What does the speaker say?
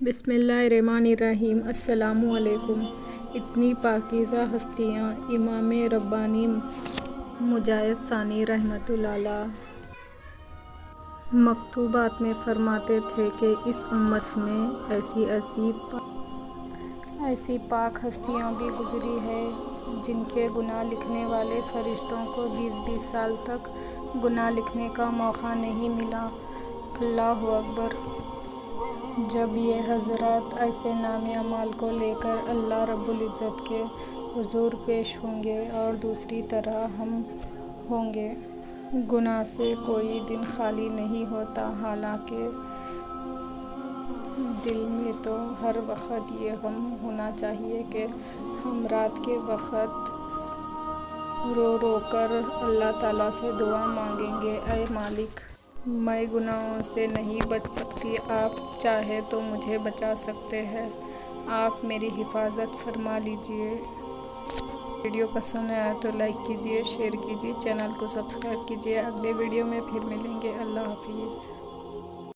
بسم اللہ الرحمن الرحیم۔ السلام علیکم۔ اتنی پاکیزہ ہستیاں امام ربانی مجاہد ثانی رحمۃ اللہ علیہ مکتوبات میں فرماتے تھے کہ اس امت میں ایسی پاک ہستیاں بھی گزری ہیں جن کے گناہ لکھنے والے فرشتوں کو 20 سال تک گناہ لکھنے کا موقع نہیں ملا۔ اللہ اکبر۔ جب یہ حضرات ایسے نامے اعمال کو لے کر اللہ رب العزت کے حضور پیش ہوں گے اور دوسری طرح ہم ہوں گے، گناہ سے کوئی دن خالی نہیں ہوتا، حالانکہ دل میں تو ہر وقت یہ غم ہونا چاہیے کہ ہم رات کے وقت رو رو کر اللہ تعالیٰ سے دعا مانگیں گے، اے مالک! میں گناہوں سے نہیں بچ سکتی، آپ چاہے تو مجھے بچا سکتے ہیں، آپ میری حفاظت فرما لیجئے۔ ویڈیو پسند آیا تو لائک کیجئے، شیئر کیجئے، چینل کو سبسکرائب کیجئے۔ اگلے ویڈیو میں پھر ملیں گے۔ اللہ حافظ۔